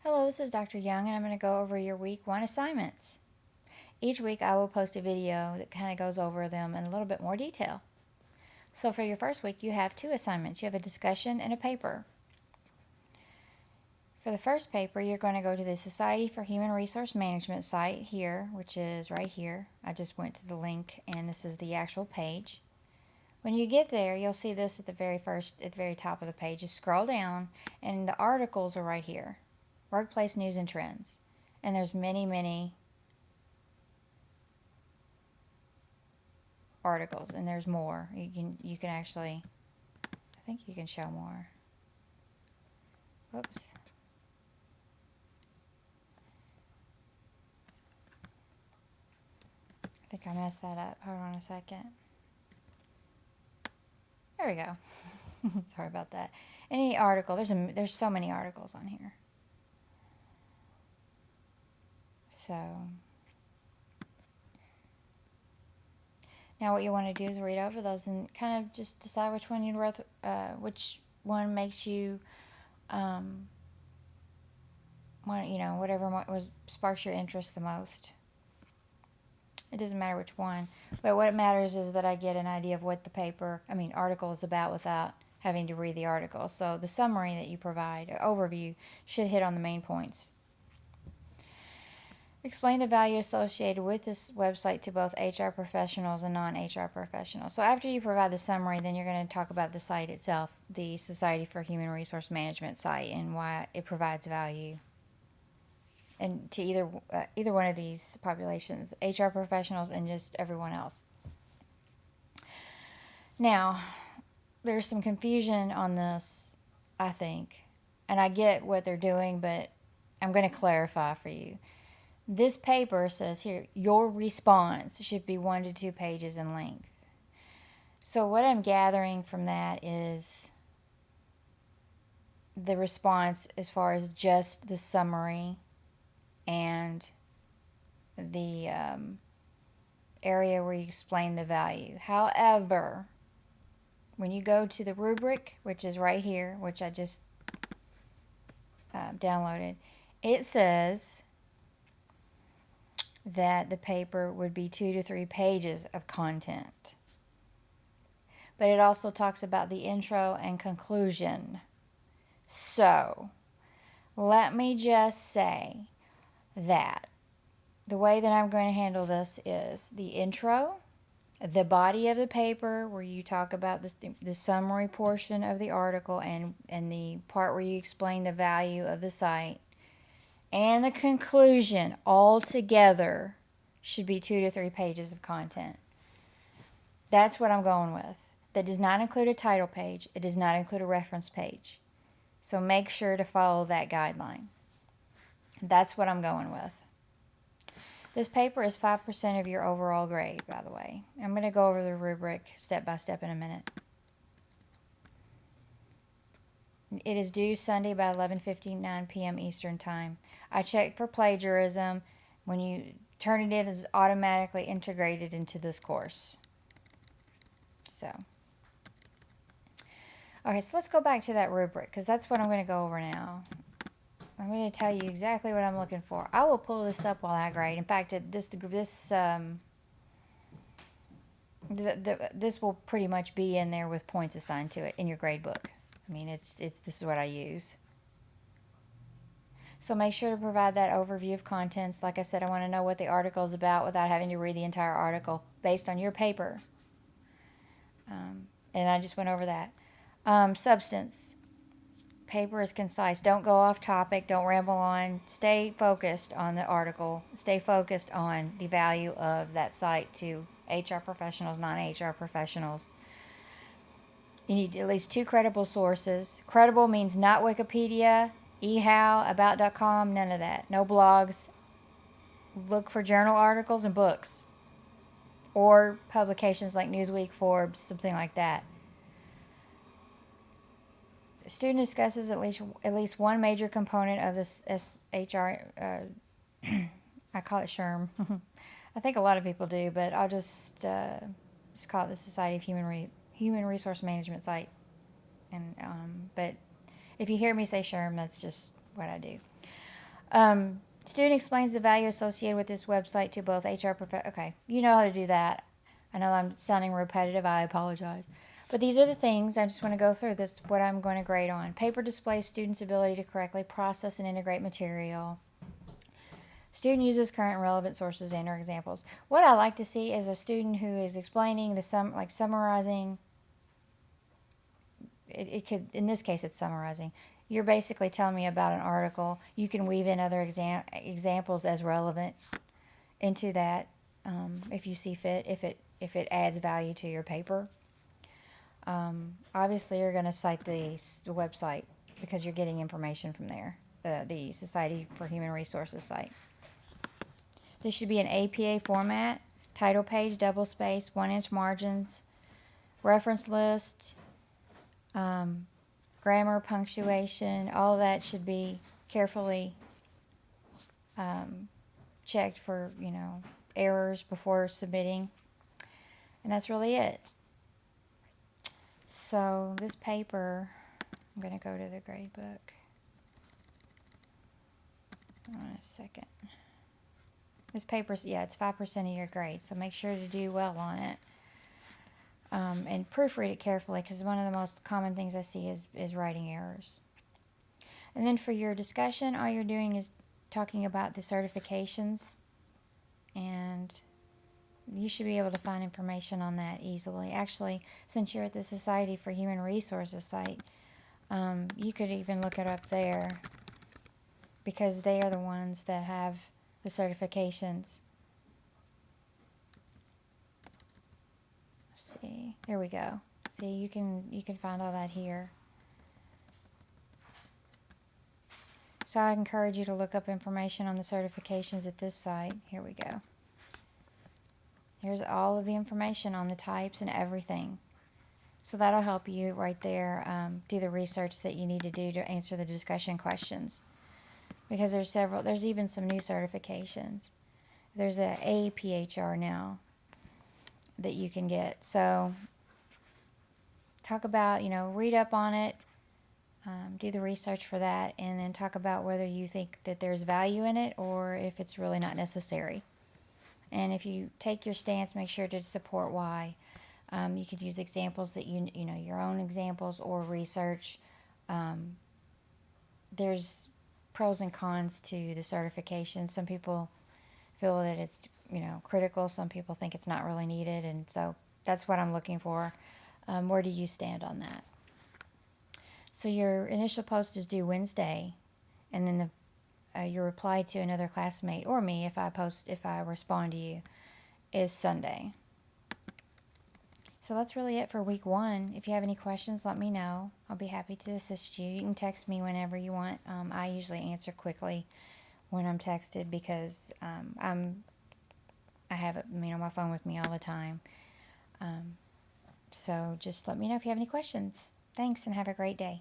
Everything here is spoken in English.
Hello, this is Dr. Young, and I'm going to go over your week 1 assignments. Each week I will post a video that kind of goes over them in a little bit more detail. So for your first week, you have 2 assignments. You have a discussion and a paper. For the first paper, you're going to go to the Society for Human Resource Management site here, which is right here. I just went to the link, and this is the actual page. When you get there, you'll see this at the very top of the page. Just scroll down, and the articles are right here. Workplace news and trends. And there's many articles, and there's more. You can actually, I think you can show more. Whoops. I think I messed that up. Hold on a second. There we go. Sorry about that. Any article, there's so many articles on here. So now what you want to do is read over those and kind of just decide which one makes you whatever sparks your interest the most. It doesn't matter which one, but what matters is that I get an idea of what the article is about without having to read the article. So the summary that you provide, overview, should hit on the main points. Explain the value associated with this website to both HR professionals and non-HR professionals. So after you provide the summary, then you're going to talk about the site itself, the Society for Human Resource Management site, and why it provides value and to either one of these populations, HR professionals and just everyone else. Now, there's some confusion on this, I think, and I get what they're doing, but I'm going to clarify for you. This paper says here, your response should be 1 to 2 pages in length. So what I'm gathering from that is the response as far as just the summary and the area where you explain the value. However, when you go to the rubric, which is right here, which I just downloaded, it says that the paper would be 2 to 3 pages of content. But it also talks about the intro and conclusion. So, let me just say that the way that I'm going to handle this is the intro, the body of the paper where you talk about the summary portion of the article and the part where you explain the value of the site, and the conclusion all together should be 2 to 3 pages of content. That's what I'm going with. That does not include a title page. It does not include a reference page. So make sure to follow that guideline. That's what I'm going with. This paper is 5% of your overall grade, by the way. I'm going to go over the rubric step by step in a minute. It is due Sunday by 11:59 p.m. Eastern Time. I checked for plagiarism. When you turn it in, it's automatically integrated into this course. So, okay, so let's go back to that rubric because that's what I'm going to go over now. I'm going to tell you exactly what I'm looking for. I will pull this up while I grade. In fact, this will pretty much be in there with points assigned to it in your grade book. I mean, this is what I use. So make sure to provide that overview of contents. Like I said, I want to know what the article is about without having to read the entire article based on your paper. And I just went over that. Substance. Paper is concise. Don't go off topic. Don't ramble on. Stay focused on the article. Stay focused on the value of that site to HR professionals, non-HR professionals. You need at least 2 credible sources. Credible means not Wikipedia, eHow, about.com, none of that. No blogs. Look for journal articles and books. Or publications like Newsweek, Forbes, something like that. The student discusses at least one major component of this HR, I call it SHRM. I think a lot of people do, but I'll just call it the Society of Human Resource Management site. And but if you hear me say SHRM, that's just what I do. Student explains the value associated with this website to both HR professionals. Okay, you know how to do that. I know I'm sounding repetitive. I apologize. But these are the things I just want to go through. This is what I'm going to grade on. Paper displays students' ability to correctly process and integrate material. Student uses current and relevant sources and or examples. What I like to see is a student who is explaining like summarizing. It could, in this case, it's summarizing. You're basically telling me about an article. You can weave in other examples as relevant into that, if you see fit, if it adds value to your paper. Obviously, you're going to cite the website because you're getting information from there, the Society for Human Resources site. This should be an APA format, title page, double space, 1-inch margins, reference list, grammar, punctuation, all of that should be carefully checked for, errors before submitting. And that's really it. So this paper, I'm going to go to the grade book. Hold on a second. This paper's, it's 5% of your grade, so make sure to do well on it. And proofread it carefully, because one of the most common things I see is writing errors. And then for your discussion, all you're doing is talking about the certifications, and you should be able to find information on that easily. Actually, since you're at the Society for Human Resources site, you could even look it up there, because they are the ones that have the certifications. Let's see, here we go. See, you can find all that here. So I encourage you to look up information on the certifications at this site. Here we go. Here's all of the information on the types and everything. So that'll help you right there do the research that you need to do to answer the discussion questions. Because there's even some new certifications. There's a APHR now that you can get. So talk about, read up on it, do the research for that, and then talk about whether you think that there's value in it or if it's really not necessary. And if you take your stance, make sure to support why. You could use examples that your own examples or research. There's pros and cons to the certification. Some people feel that it's critical. Some people think it's not really needed, and so that's what I'm looking for. Where do you stand on that? So your initial post is due Wednesday, and then your reply to another classmate or me if I respond to you is Sunday. So that's really it for week 1. If you have any questions, let me know. I'll be happy to assist you. You can text me whenever you want. I usually answer quickly when I'm texted because I have my phone with me all the time. So just let me know if you have any questions. Thanks and have a great day.